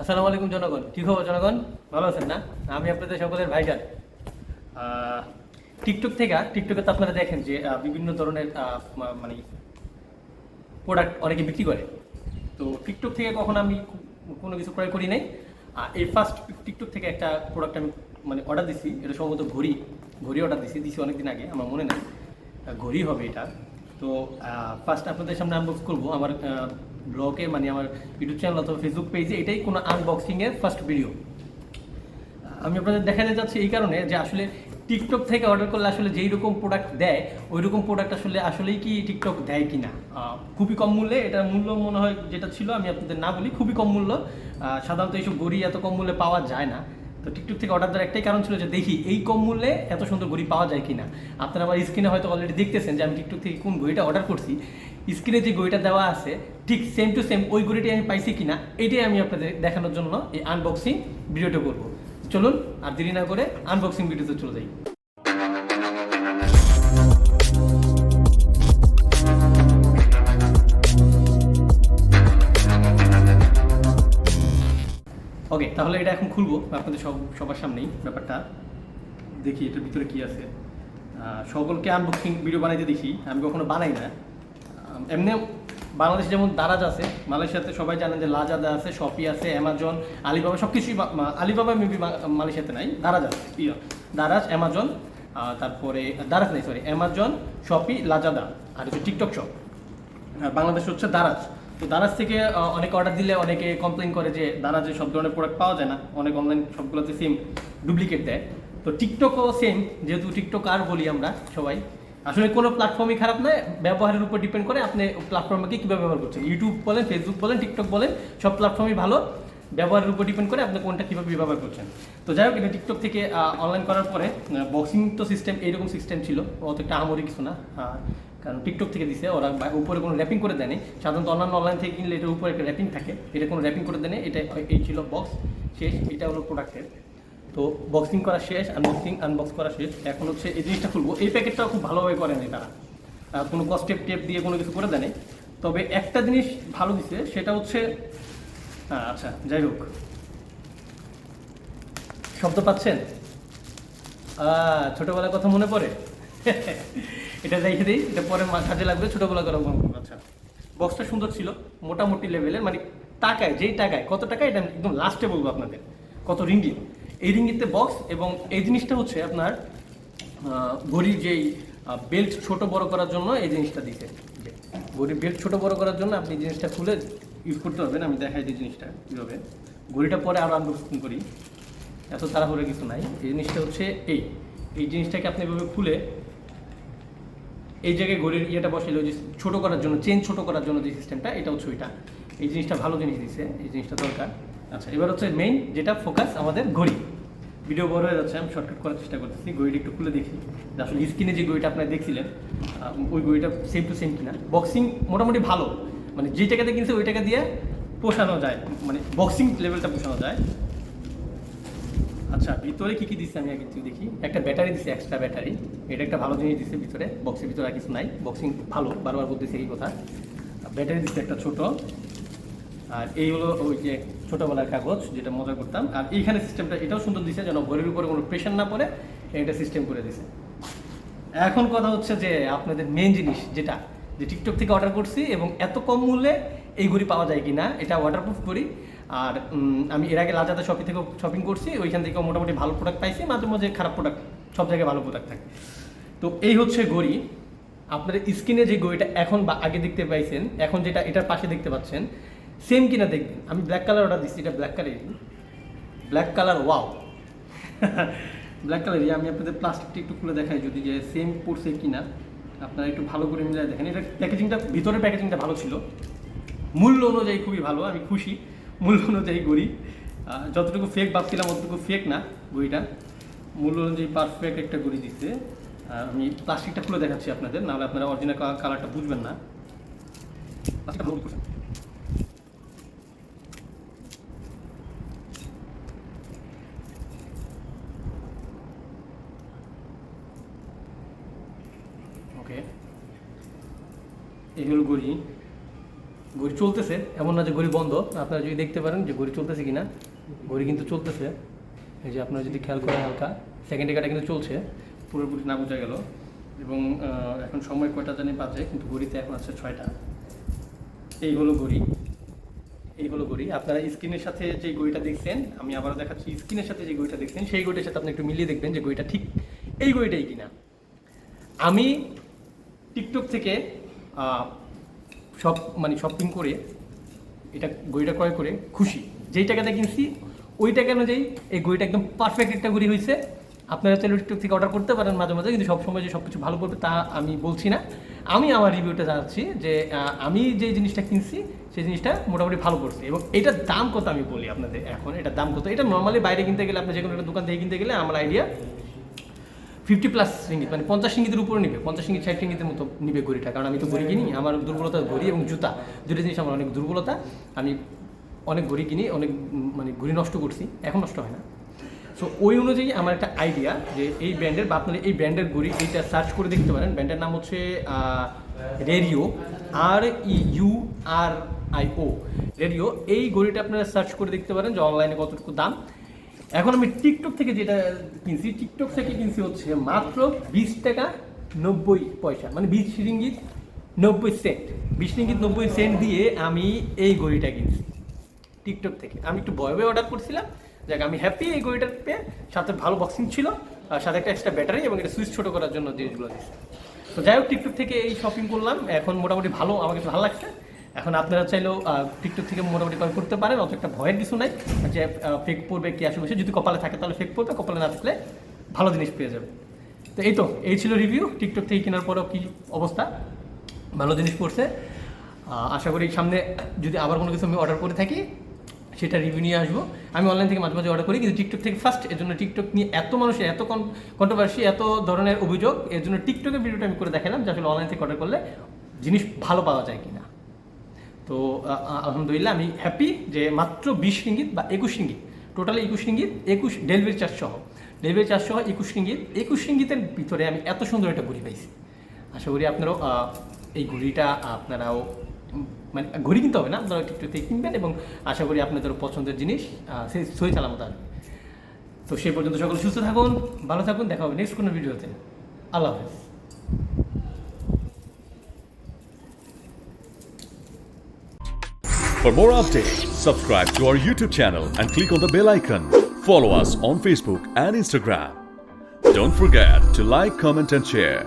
আসসালামু আলাইকুম জনগণ, কি খবর জনগণ? ভালো আছেন না? আমি আপনাদের সকলের ভাইজান। টিকটকে তো আপনারা দেখেন যে বিভিন্ন ধরনের মানে প্রোডাক্ট অনেকে বিক্রি করে। তো টিকটক থেকে কখনো আমি কোনো কিছু ক্রয় করি নাই। এই ফার্স্ট টিকটক থেকে একটা প্রোডাক্ট আমি মানে অর্ডার দিছি। এটা সম্ভবত ঘড়ি অর্ডার দিছি অনেকদিন আগে, আমার মনে নাই। ঘড়ি হবে এটা। তো ফার্স্ট আপনাদের সামনে আনবক্স করবো আমার ব্লগে, মানে আমার ইউটিউব চ্যানেল অথবা ফেসবুক পেজে। এটাই কোনো আনবক্সিংয়ের ফার্স্ট ভিডিও আমি আপনাদের দেখাতে যাচ্ছি এই কারণে যে আসলে টিকটক থেকে অর্ডার করলে আসলে যেই রকম প্রোডাক্ট দেয় ওই রকম প্রোডাক্ট আসলেই কি টিকটক দেয় কি না। খুবই কম মূল্যে, এটার মূল্য মনে হয় যেটা ছিল, আমি আপনাদের না বলি, খুবই কম মূল্য। সাধারণত এইসব ঘড়ি এত কম মূল্যে পাওয়া যায় না। তো টিকটক থেকে অর্ডার দেওয়ার একটাই কারণ ছিল যে দেখি এই কম মূল্যে এত সুন্দর ঘড়ি পাওয়া যায় কিনা। আপনারা আমার স্ক্রিনে হয়তো অলরেডি দেখতেছেন যে আমি টিকটক থেকে কোন ঘড়িটা অর্ডার করছি। স্ক্রিনে যে ঘড়িটা দেওয়া আছে ঠিক সেম টু সেম ওই ঘড়িটি আমি পাইছি কিনা এটাই আমি আপনাদের দেখানোর জন্য এই আনবক্সিং ভিডিওটা করবো। চলুন আর দেরি না করে আনবক্সিং ভিডিওতে চলে যাই। ওকে, তাহলে এটা এখন খুলবো আপনাদের সবার সামনেই। ব্যাপারটা দেখি এটার ভিতরে কি আছে। সকলকে আনবক্সিং ভিডিও বানাইতে দেখি, আমি কখনো বানাই না। এমনি বাংলাদেশে যেমন দারাজ আছে, মালয়েশিয়াতে সবাই জানেন যে লাজাদা আছে, শপি আছে, অ্যামাজন, আলিবাবা, সব কিছুই। আলিবাবা মেবি মালয়েশিয়াতে নাই, দারাজ আছে। দারাজ, অ্যামাজন, তারপরে দারাজ নেই, সরি, অ্যামাজন, শপি, লাজাদা, আর হচ্ছে টিকটক শপ। আর বাংলাদেশে হচ্ছে দারাজ। তো দারাজ থেকে অনেকে অর্ডার দিলে অনেকে কমপ্লেন করে যে দারাজে সব ধরনের প্রোডাক্ট পাওয়া যায় না, অনেক অনলাইন সবগুলোতে সেম ডুপ্লিকেট দেয়। তো টিকটকও সেম, যেহেতু টিকটক আর বলি আমরা সবাই, আসলে কোনো প্ল্যাটফর্মই খারাপ নয়, ব্যবহারের উপর ডিপেন্ড করে আপনি প্ল্যাটফর্মকে কীভাবে ব্যবহার করছেন। ইউটিউব বলেন, ফেসবুক বলেন, টিকটক বলেন, সব প্ল্যাটফর্মই ভালো, ব্যবহারের উপর ডিপেন্ড করে আপনি কোনটা কীভাবে ব্যবহার করছেন। তো যাই হোক, এটা টিকটক থেকে অনলাইন করার পরে বক্সিং তো সিস্টেম এইরকম সিস্টেম ছিল, অত একটা আমরি কিছু না। কারণ টিকটক থেকে দিছে, ওরা উপরে কোনো র্যাপিং করে দেয়নি। সাধারণত অন্যান্য অনলাইন থেকে কিনলে এটার উপরে একটা র্যাপিং থাকে, এটা কোনো র্যাপিং করে দেয়নি। এটা এই ছিল বক্স, শেষ। এটা হলো প্রোডাক্টের। তো বক্সিং করা শেষ, আনবক্স করা শেষ। এখন হচ্ছে এই জিনিসটা খুলবো। এই প্যাকেটটাও খুব ভালোভাবে করে নেই তারা, কোনো কস্টেপ টেপ দিয়ে কোনো কিছু করে দেয়নি। তবে একটা জিনিস ভালো দিছে, সেটা হচ্ছে আচ্ছা যাই হোক, শব্দ পাচ্ছেন? ছোটোবেলার কথা মনে পড়ে। এটা রেখে দিই, এটা পরে কাজে লাগবে, ছোটোবেলা করা মনে করবো। আচ্ছা, বক্সটা সুন্দর ছিল, মোটামুটি লেভেলের, মানে টাকায়, যেই টাকায়, কত টাকা এটা একদম লাস্টে বলবো আপনাদের, কত রিঙ্গিত। এই রিঙ্গিতে বক্স, এবং এই জিনিসটা হচ্ছে আপনার ঘড়ির যেই বেল্ট ছোট বড় করার জন্য এই জিনিসটা দিতে। ঘড়ির বেল্ট ছোট বড় করার জন্য আপনি জিনিসটা খুলে ইউজ করতে পারবেন। আমি দেখাই দিই জিনিসটা কীভাবে। ঘড়িটা পরে আরও আনবক্সিং করি, এত তাড়াহুড়ো কিছু নাই। এই জিনিসটা হচ্ছে এই জিনিসটাকে আপনি এভাবে খুলে এই জায়গায় ঘড়ির ইয়েটা বসাইলে, ওই যে ছোটো করার জন্য, চেন ছোটো করার জন্য যে সিস্টেমটা, এটা হচ্ছে ওইটা। এই জিনিসটা ভালো জিনিস দিছে, এই জিনিসটা দরকার। আচ্ছা, এবার হচ্ছে মেইন যেটা ফোকাস, আমাদের ঘড়ি। ভিডিও বড় হয়ে যাচ্ছে, আমি শর্টকাট করার চেষ্টা করতেছি। ঘড়িটা একটু খুলে দেখি যে আসলে স্ক্রিনে যে ঘড়িটা আপনারা দেখছিলেন ওই ঘড়িটা সেম টু সেম কিনা। বক্সিং মোটামুটি ভালো, মানে যে টাকাতে কিনছে ওই টাকা দিয়ে পোষানো যায়, মানে বক্সিং লেভেলটা পোষানো যায়। আচ্ছা, ভিতরে কী কী দিচ্ছে আমি আগে দেখি। একটা ব্যাটারি দিচ্ছে, এক্সট্রা ব্যাটারি, এটা একটা ভালো জিনিস দিচ্ছে ভিতরে। বক্সের ভিতরে আর কিছু নাই, বক্সিং ভালো, বারবার বলতেছি এই কথা। ব্যাটারি দিচ্ছে একটা ছোট, আর এই হলো ওই যে ছোটোবেলার কাগজ যেটা মজা করতাম। আর এইখানে সিস্টেমটা এটাও সুন্দর দিচ্ছে, যেন ঘড়ির উপরে কোনো প্রেশার না পড়ে, এটা সিস্টেম করে দিছে। এখন কথা হচ্ছে যে আপনাদের মেন জিনিস যেটা, যে টিকটক থেকে অর্ডার করছি এবং এত কম মূল্যে এই ঘড়ি পাওয়া যায় কি না, এটা ওয়াটারপ্রুফ করি। আর আমি এর আগে লাজাদা শপি থেকে শপিং করছি, ওইখান থেকে মোটামুটি ভালো প্রোডাক্ট পাইছি, মাঝে মাঝে খারাপ প্রোডাক্ট, সব জায়গায় ভালো প্রোডাক্ট থাকে। তো এই হচ্ছে ঘড়ি। আপনার স্ক্রিনে যে ঘড়িটা এখন বা আগে দেখতে পাইছেন, এখন যেটা এটার পাশে দেখতে পাচ্ছেন, সেম কিনা দেখবেন। আমি ব্ল্যাক কালার অর্ডার দিচ্ছি, এটা ব্ল্যাক কালারই, ব্ল্যাক কালার, ওয়াও। ব্ল্যাক কালারই। আমি আপনাদের প্লাস্টিকটা একটু খুলে দেখাই যদি, যে সেম পড়ছে কিনা, আপনারা একটু ভালো করে মিলিয়ে দেখেন। এটা প্যাকেজিংটা, ভিতরের প্যাকেজিংটা ভালো ছিল, মূল্য অনুযায়ী খুবই ভালো, আমি খুশি। মূল্য অনুযায়ী ঘড়ি, যতটুকু ফেক ভাবছিলাম অতটুকু ফেক না ঘড়িটা, মূল্য অনুযায়ী পারফেক্ট একটা ঘড়ি দিচ্ছে। আমি প্লাস্টিকটা খুলে দেখাচ্ছি আপনাদের, নাহলে আপনারা অরিজিনাল কালারটা বুঝবেন না। ওকে, এই হলো ঘড়ি। ঘড়ি চলতেছে, এমন না যে ঘড়ি বন্ধ। আপনারা যদি দেখতে পারেন যে ঘড়ি চলতেছে কিনা, ঘড়ি কিন্তু চলতেছে। এই যে আপনারা যদি খেয়াল করেন হালকা সেকেন্ডে কাটা কিন্তু চলছে, পুরোপুরি না বোঝা গেল। এবং এখন সময় কয়টা জানি বাজে, কিন্তু ঘড়িতে এখন আছে 6টা। এই হলো ঘড়ি, এই হলো ঘড়ি। আপনারা স্ক্রিনের সাথে যে ঘড়িটা দেখছেন, আমি আবারও দেখাচ্ছি, স্ক্রিনের সাথে যে ঘড়িটা দেখছেন সেই ঘড়িটার সাথে আপনি একটু মিলিয়ে দেখবেন যে ঘড়িটা ঠিক এই ঘড়িটাই কিনা। আমি টিকটক থেকে শপিং করে এটা ঘড়িটা ক্রয় করে খুশি। যেই টাকাটা কিনছি ওই টাকা অনুযায়ী এই ঘড়িটা একদম পারফেক্ট একটা ঘড়ি হয়েছে। আপনারা চাইলে টিকটক থেকে অর্ডার করতে পারেন মাঝে মাঝে, কিন্তু সবসময় যে সব কিছু ভালো করবে তা আমি বলছি না। আমি আমার রিভিউটা জানাচ্ছি যে আমি যে জিনিসটা কিনছি সেই জিনিসটা মোটামুটি ভালো করছে। এবং এটার দাম কত আমি বলি আপনাদের এখন, এটার দাম কত। এটা নর্মালি বাইরে কিনতে গেলে, আপনি যে কোনো একটা দোকান থেকে কিনতে গেলে আমার আইডিয়া 50+ রিঙ্গিত, মানে 50 রিঙ্গিতের উপরে নিবে, 50 রিঙ্গিত 60 রিঙ্গিতের মতো নিবে ঘড়িটা। কারণ আমি তো ঘড়ি কিনি, আমার দুর্বলতা ঘড়ি এবং জুতা, দুটো জিনিস আমার অনেক দুর্বলতা। আমি অনেক ঘড়ি কিনি, অনেক মানে ঘড়ি নষ্ট করছি, এখন নষ্ট হয় না। সো ওই অনুযায়ী আমার একটা আইডিয়া যে এই ব্র্যান্ডের, বা আপনারা এই ব্র্যান্ডের ঘড়ি এইটা সার্চ করে দেখতে পারেন। ব্র্যান্ডের নাম হচ্ছে রেডিও, REURIO, রেডিও। এই ঘড়িটা আপনারা সার্চ করে দেখতে পারেন যে অনলাইনে কতটুকু দাম। এখন আমি টিকটক থেকে যেটা কিনছি, টিকটক থেকে কিনছি হচ্ছে মাত্র 20 টাকা 90 পয়সা, মানে 20 রিঙ্গিত 90 সেন্ট। 20 রিঙ্গিত 90 সেন্ট দিয়ে আমি এই ঘড়িটা কিনছি টিকটক থেকে। আমি একটু ভয়ে অর্ডার করছিলাম, যাক আমি হ্যাপি এই ঘড়িটার পেয়ে। সাথে ভালো বক্সিং ছিল, আর সাথে একটা এক্সট্রা ব্যাটারি এবং এটা সুইচ ছোটো করার জন্য জিনিসগুলো দিচ্ছে। তো যাই হোক, টিকটক থেকে এই শপিং করলাম, এখন মোটামুটি ভালো, আমার কাছে ভালো লাগছে। এখন আপনারা চাইলেও টিকটক থেকে মোটামুটি ক্রয় করতে পারেন, অত একটা ভয়ের কিছু নাই যে ফেক পড়বে কি আশেপাশে। যদি কপালে থাকে তাহলে ফেক পড়বে, কপালে না থাকলে ভালো জিনিস পেয়ে যাবে। তো এই ছিল রিভিউ টিকটক থেকে কেনার পরেও কী অবস্থা। ভালো জিনিস পড়ছে। আশা করি সামনে যদি আবার কোনো কিছু আমি অর্ডার করে থাকি সেটা রিভিউ নিয়ে আসবো। আমি অনলাইন থেকে মাঝে মাঝে অর্ডার করি, কিন্তু টিকটক থেকে ফার্স্ট। এর জন্য টিকটক নিয়ে এত মানুষের এত কন্ট্রোভার্সি, এত ধরনের অভিযোগ, এর জন্য টিকটকের ভিডিওটা আমি করে দেখালাম যে আসলে অনলাইন থেকে অর্ডার করলে জিনিস ভালো পাওয়া যায় কিনা। তো আলহামদুলিল্লাহ আমি হ্যাপি যে মাত্র 20 রিঙ্গিত বা 21 ringgit, totally 21 ringgit, 21 delivery charge সহ 21 রিঙ্গিত, 21 রিঙ্গিতের ভিতরে আমি এত সুন্দর একটা ঘড়ি পাইছি। আশা করি আপনারাও এই ঘড়িটা আপনারাও, মানে ঘড়ি কিনতে হবে না, আপনারা টিকটক থেকে কিনবেন এবং আশা করি আপনাদের পছন্দের জিনিস সেই সহি সালামত আসবে। তো সেই পর্যন্ত সকলে সুস্থ থাকুন, ভালো থাকুন, দেখা হবে নেক্সট কোনো ভিডিওতে। আল্লাহ হাফেজ। For more updates, subscribe to our YouTube channel and click on the bell icon. Follow us on Facebook and Instagram. Don't forget to like, comment and share.